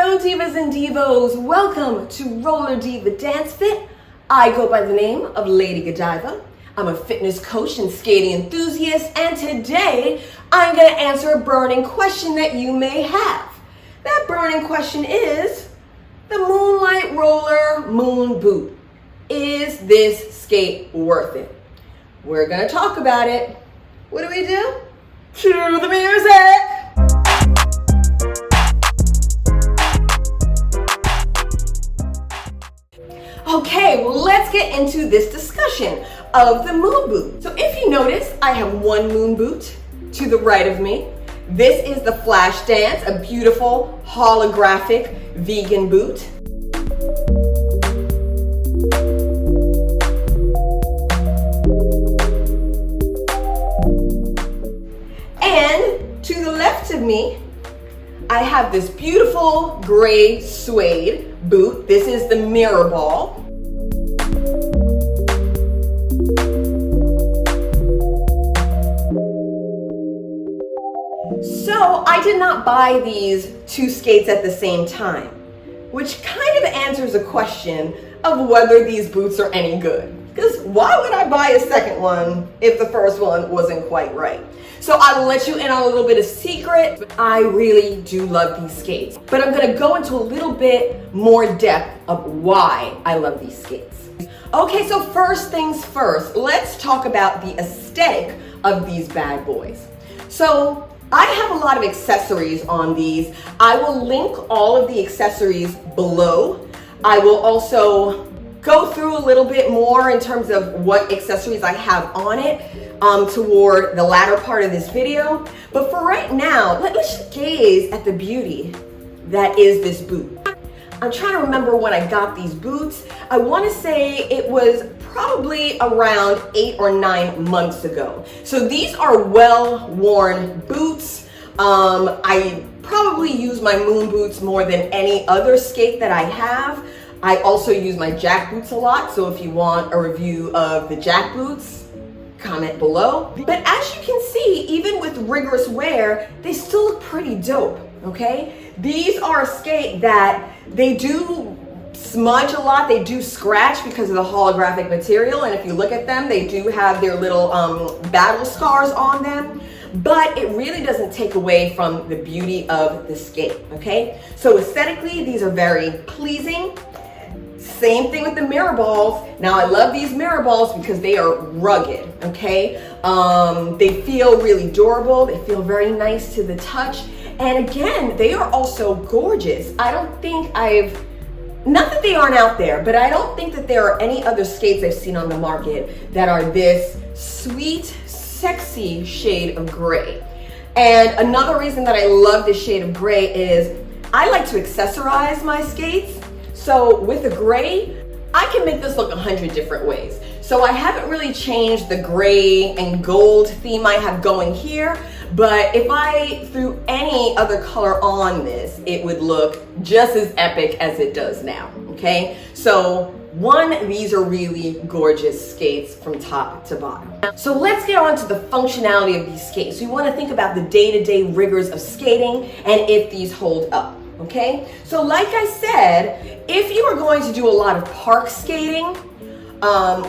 Hello Divas and Divos, welcome to Roller Diva Dance Fit. I go by the name of Lady Godiva. I'm a fitness coach and skating enthusiast, and today I'm going to answer a burning question that you may have. That burning question is the Moonlight Roller Moonboot. Is this skate worth it? We're going to talk about it. What do? Cue the music! Okay, well, let's get into this discussion of the moon boot. So if you notice, I have one moon boot to the right of me. This is the Flash Dance, a beautiful holographic vegan boot. And to the left of me, I have this beautiful gray suede boot. This is the mirror ball. So I did not buy these two skates at the same time, which kind of answers a question of whether these boots are any good. Because why would I buy a second one if the first one wasn't quite right? So I will let you in on a little bit of secret. I really do love these skates, but I'm gonna go into a little bit more depth of why I love these skates. Okay, so first things first, let's talk about the aesthetic of these bad boys. So I have a lot of accessories on these. I will link all of the accessories below. I will also go through a little bit more in terms of what accessories I have on it toward the latter part of this video. But for right now, let's just gaze at the beauty that is this boot. I'm trying to remember when I got these boots. I want to say it was probably around 8 or 9 months ago. So these are well-worn boots. I probably use my moon boots more than any other skate that I have. I also use my jack boots a lot, so if you want a review of the jack boots, comment below. But as you can see, even with rigorous wear, they still look pretty dope, okay? These are a skate that they do smudge a lot, they do scratch because of the holographic material, and if you look at them, they do have their little battle scars on them. But it really doesn't take away from the beauty of the skate, okay? So aesthetically, these are very pleasing. Same thing with the mirror balls. Now I love these mirror balls because they are rugged, okay? They feel really durable. They feel very nice to the touch. And again, they are also gorgeous. I don't think not that they aren't out there, but I don't think that there are any other skates I've seen on the market that are this sweet, sexy shade of gray. And another reason that I love this shade of gray is I like to accessorize my skates. So with the gray, I can make this look 100 different ways. So I haven't really changed the gray and gold theme I have going here, but if I threw any other color on this, it would look just as epic as it does now, okay? So one, these are really gorgeous skates from top to bottom. So let's get on to the functionality of these skates. We want to think about the day-to-day rigors of skating and if these hold up. Okay, so like I said, if you are going to do a lot of park skating,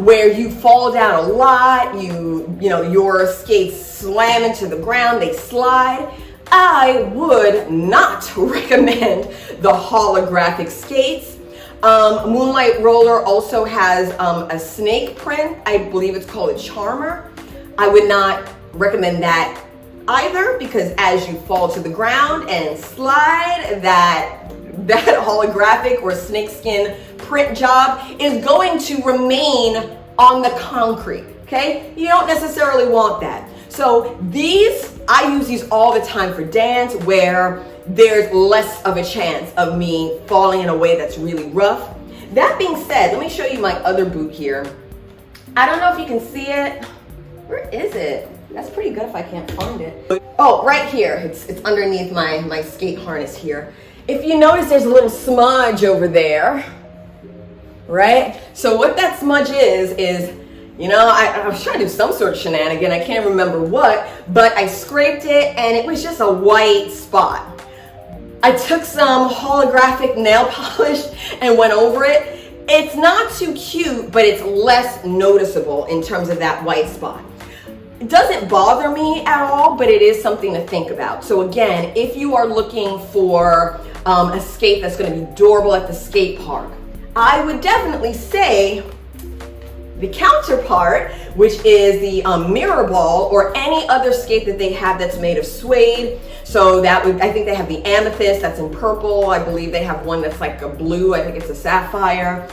where you fall down a lot, you know, your skates slam into the ground, they slide, I would not recommend the holographic skates. Moonlight Roller also has a snake print. I believe it's called a charmer. I would not recommend that either, because as you fall to the ground and slide, that holographic or snakeskin print job is going to remain on the concrete, okay? You don't necessarily want that. So these, I use these all the time for dance where there's less of a chance of me falling in a way that's really rough. That being said, let me show you my other boot here. I don't know if you can see it. Where is it? That's pretty good if I can't find it. Oh, right here. It's underneath my skate harness here. If you notice, there's a little smudge over there, right? So what that smudge is, you know, I was trying to do some sort of shenanigan. I can't remember what, but I scraped it and it was just a white spot. I took some holographic nail polish and went over it. It's not too cute, but it's less noticeable in terms of that white spot. It doesn't bother me at all, but it is something to think about. So again, if you are looking for a skate that's going to be durable at the skate park, I would definitely say the counterpart, which is the mirror ball or any other skate that they have that's made of suede. So that would, I think they have the amethyst that's in purple. I believe they have one that's like a blue. I think it's a sapphire.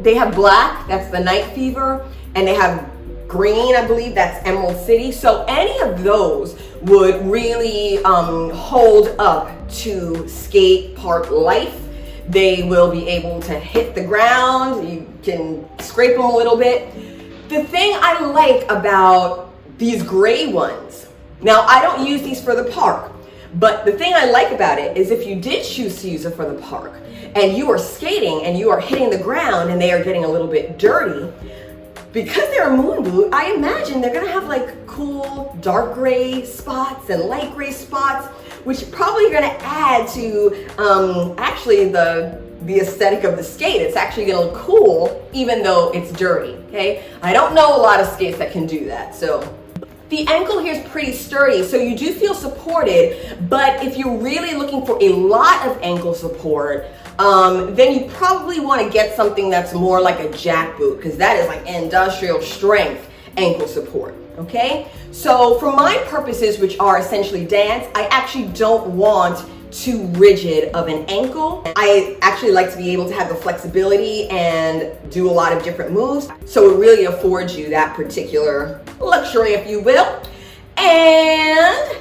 They have black, that's the Night Fever, and they have green, I believe that's Emerald City. So any of those would really hold up to skate park life. They will be able to hit the ground. You can scrape them a little bit. The thing I like about these gray ones, now I don't use these for the park, but the thing I like about it is if you did choose to use it for the park and you are skating and you are hitting the ground and they are getting a little bit dirty, because they're a moon boot, I imagine they're gonna have like cool dark gray spots and light gray spots, which probably are gonna add to actually the aesthetic of the skate. It's actually gonna look cool even though it's dirty, okay? I don't know a lot of skates that can do that, so. The ankle here is pretty sturdy, so you do feel supported, but if you're really looking for a lot of ankle support, then you probably want to get something that's more like a jack boot, because that is like industrial strength ankle support, okay? So for my purposes, which are essentially dance, I actually don't want too rigid of an ankle. I actually like to be able to have the flexibility and do a lot of different moves, so it really affords you that particular luxury, if you will. And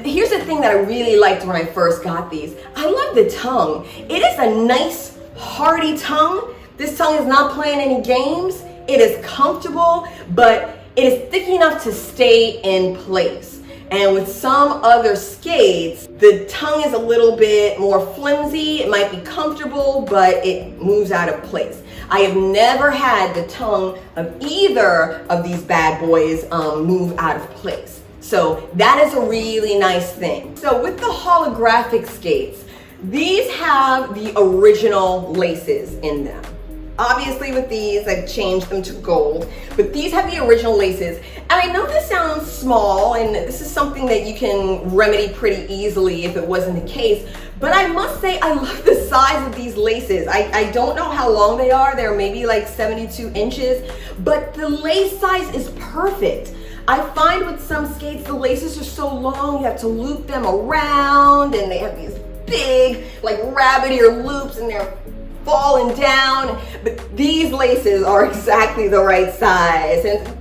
here's the thing that I really liked when I first got these. I love the tongue. It is a nice, hearty tongue. This tongue is not playing any games. It is comfortable, but it is thick enough to stay in place. And with some other skates, the tongue is a little bit more flimsy. It might be comfortable, but it moves out of place. I have never had the tongue of either of these bad boys move out of place. So that is a really nice thing. So with the holographic skates, these have the original laces in them. Obviously with these, I've changed them to gold, but these have the original laces. And I know this sounds small, and this is something that you can remedy pretty easily if it wasn't the case, but I must say I love the size of these laces. I don't know how long they are. They're maybe like 72 inches, but the lace size is perfect. I find with some skates, the laces are so long, you have to loop them around, and they have these big, like rabbit ear loops, and they're falling down. But these laces are exactly the right size, and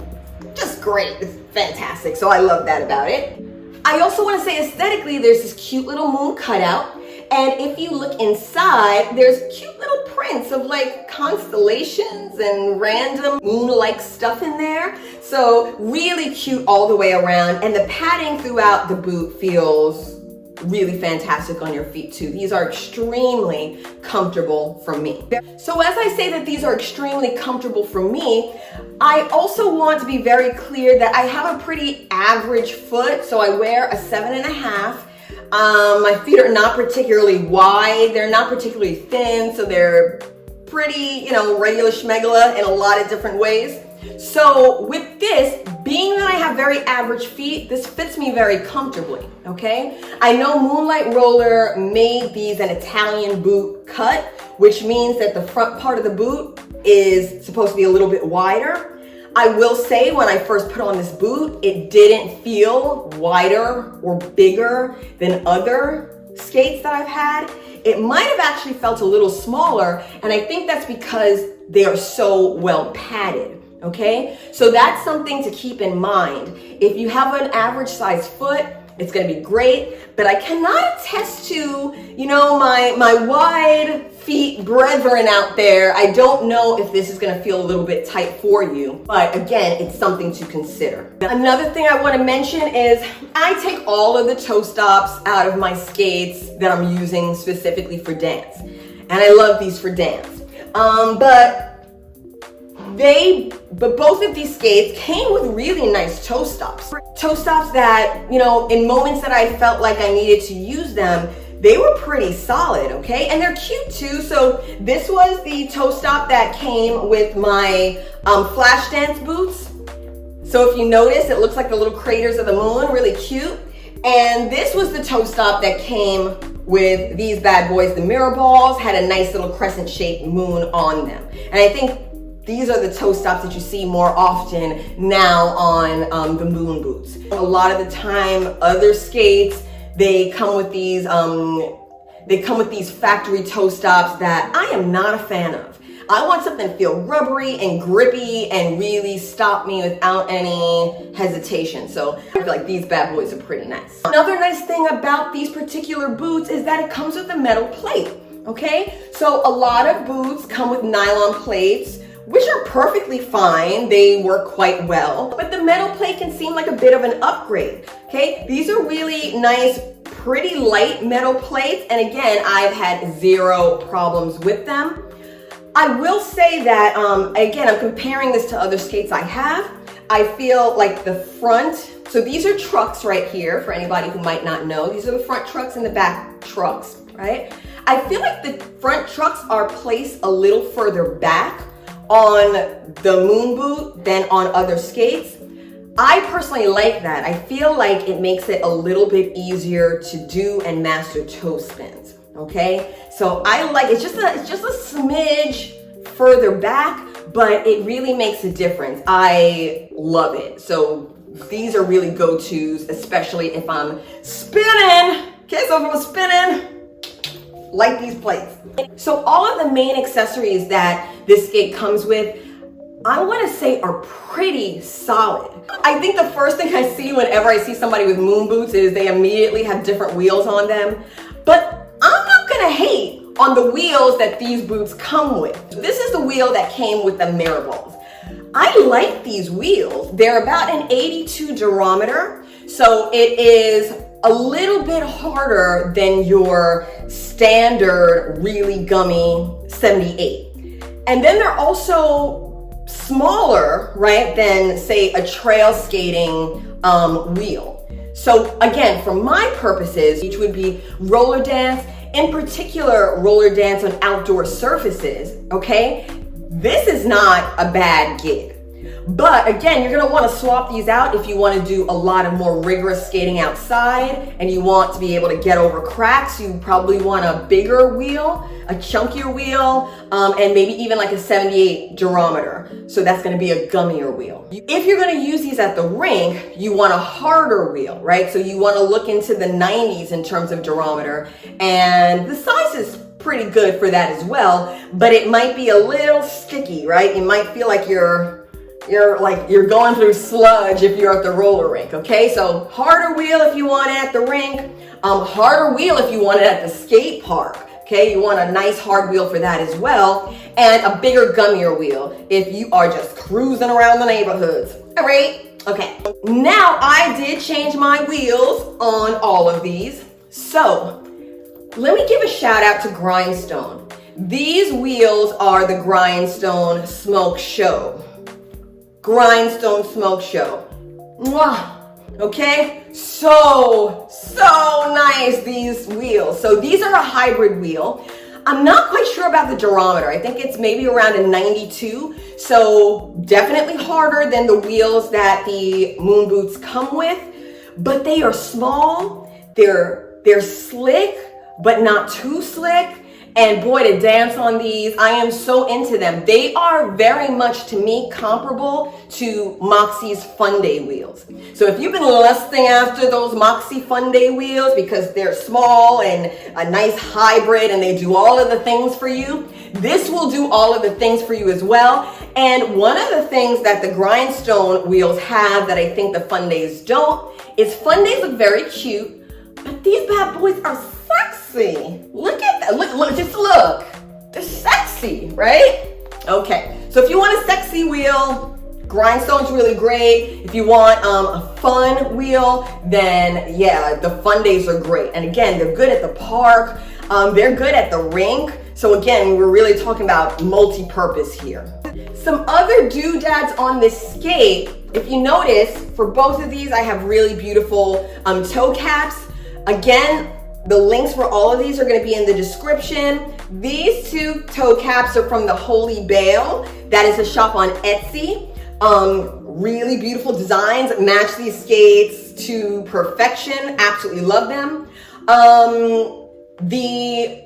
just great. It's fantastic. So I love that about it. I also want to say aesthetically, there's this cute little moon cutout. And if you look inside, there's cute little prints of like constellations and random moon-like stuff in there. So really cute all the way around. And the padding throughout the boot feels really fantastic on your feet too. These are extremely comfortable for me. So as I say that these are extremely comfortable for me, I also want to be very clear that I have a pretty average foot. So I wear a 7.5. My feet are not particularly wide. They're not particularly thin. So they're pretty, regular schmegula in a lot of different ways. So with this, being that I have very average feet, this fits me very comfortably, okay? I know Moonlight Roller made these an Italian boot cut, which means that the front part of the boot is supposed to be a little bit wider. I will say when I first put on this boot, it didn't feel wider or bigger than other skates that I've had. It might have actually felt a little smaller, and I think that's because they are so well padded. Okay, so that's something to keep in mind. If you have an average size foot, it's going to be great, but I cannot attest to, my wide feet brethren out there. I don't know if this is going to feel a little bit tight for you, but again, it's something to consider. Another thing I want to mention is I take all of the toe stops out of my skates that I'm using specifically for dance, and I love these for dance. But But both of these skates came with really nice toe stops. Toe stops that, you know, in moments that I felt like I needed to use them, they were pretty solid, okay? And they're cute too. So this was the toe stop that came with my flash dance boots. So if you notice, it looks like the little craters of the moon, really cute. And this was the toe stop that came with these bad boys. The mirror balls had a nice little crescent shaped moon on them. And I think these are the toe stops that you see more often now on the moon boots. A lot of the time, other skates, they come with these factory toe stops that I am not a fan of. I want something to feel rubbery and grippy and really stop me without any hesitation. So I feel like these bad boys are pretty nice. Another nice thing about these particular boots is that it comes with a metal plate, okay? So a lot of boots come with nylon plates, which are perfectly fine. They work quite well, but the metal plate can seem like a bit of an upgrade, okay? These are really nice, pretty light metal plates. And again, I've had zero problems with them. I will say that, again, I'm comparing this to other skates I have. I feel like the front, so these are trucks right here for anybody who might not know. These are the front trucks and the back trucks, right? I feel like the front trucks are placed a little further back on the moon boot than on other skates. I personally like that. I feel like it makes it a little bit easier to do and master toe spins, okay? So I like, it's just a smidge further back, but it really makes a difference. I love it. So these are really go-tos, especially if I'm spinning. Okay, so if I'm spinning, like these plates. So all of the main accessories that this skate comes with, I want to say are pretty solid. I think the first thing I see whenever I see somebody with moon boots is they immediately have different wheels on them. But I'm not gonna hate on the wheels that these boots come with. This is the wheel that came with the mirror balls. I like these wheels. They're about an 82 durometer, so it is a little bit harder than your standard really gummy 78. And then they're also smaller, right, than say a trail skating wheel. So again, for my purposes, each would be roller dance, in particular roller dance on outdoor surfaces, okay? This is not a bad gig. But again, you're gonna wanna swap these out if you wanna do a lot of more rigorous skating outside and you want to be able to get over cracks. You probably want a bigger wheel, a chunkier wheel, and maybe even like a 78 durometer. So that's gonna be a gummier wheel. If you're gonna use these at the rink, you want a harder wheel, right? So you wanna look into the 90s in terms of durometer, and the size is pretty good for that as well, but it might be a little sticky, right? You might feel like you're going through sludge if you're at the roller rink, okay? So harder wheel if you want it at the rink, harder wheel if you want it at the skate park, okay? You want a nice hard wheel for that as well, and a bigger gummier wheel if you are just cruising around the neighborhoods, all right? Okay, now I did change my wheels on all of these, so let me give a shout out to Grindstone. These wheels are the Grindstone Smoke Show. Grindstone Smoke Show. Mwah. Okay, so nice, these wheels. So these are a hybrid wheel. I'm not quite sure about the durometer. I think it's maybe around a 92. So definitely harder than the wheels that the moon boots come with, but they are small. They're slick, but not too slick. And boy, to dance on these, I am so into them. They are very much, to me, comparable to Moxie's Fun Day wheels. So if you've been lusting after those Moxie Fun Day wheels because they're small and a nice hybrid and they do all of the things for you, this will do all of the things for you as well. And one of the things that the Grindstone wheels have that I think the Fun Days don't is Fun Days look very cute, but these bad boys are sexy. Look at that. Look, just look. They're sexy, right? Okay, so if you want a sexy wheel, Grindstone's really great. If you want a fun wheel, then yeah, the Fun Days are great. And again, they're good at the park. They're good at the rink. So again, we're really talking about multi-purpose here. Some other doodads on this skate, if you notice, for both of these, I have really beautiful toe caps. Again, the links for all of these are gonna be in the description. These two toe caps are from the Holy Bail. That is a shop on Etsy. Really beautiful designs, match these skates to perfection. Absolutely love them. The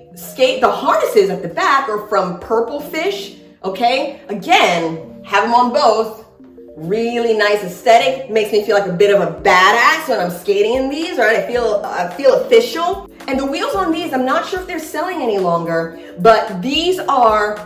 harnesses at the back are from Purplefffish. Okay, again, have them on both. Really nice aesthetic. Makes me feel like a bit of a badass when I'm skating in these. Right, I feel official. And the wheels on these, I'm not sure if they're selling any longer, but these are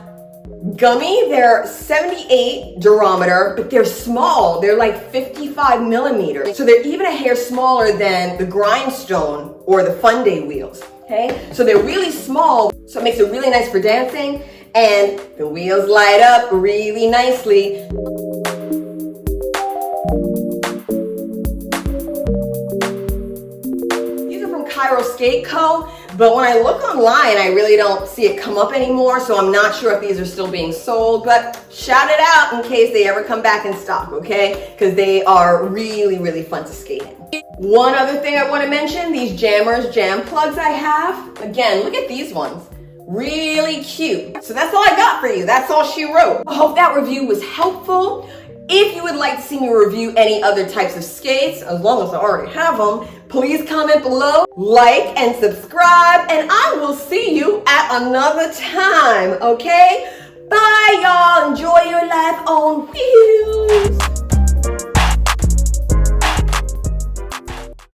gummy. They're 78 durometer, but they're small. They're like 55 millimeters. So they're even a hair smaller than the Grindstone or the Fun Day wheels. Okay, so they're really small, so it makes it really nice for dancing, and the wheels light up really nicely. Skate Co. But when I look online, I really don't see it come up anymore, so I'm not sure if these are still being sold, but shout it out in case they ever come back in stock, okay? Because they are really, really fun to skate in. One other thing I want to mention, these Jammerz jam plugs I have. Again, look at these ones. Really cute. So that's all I got for you. That's all she wrote. I hope that review was helpful. If you would like to see me review any other types of skates, as long as I already have them, please comment below, like, and subscribe, and I will see you at another time, okay? Bye, y'all. Enjoy your life on wheels.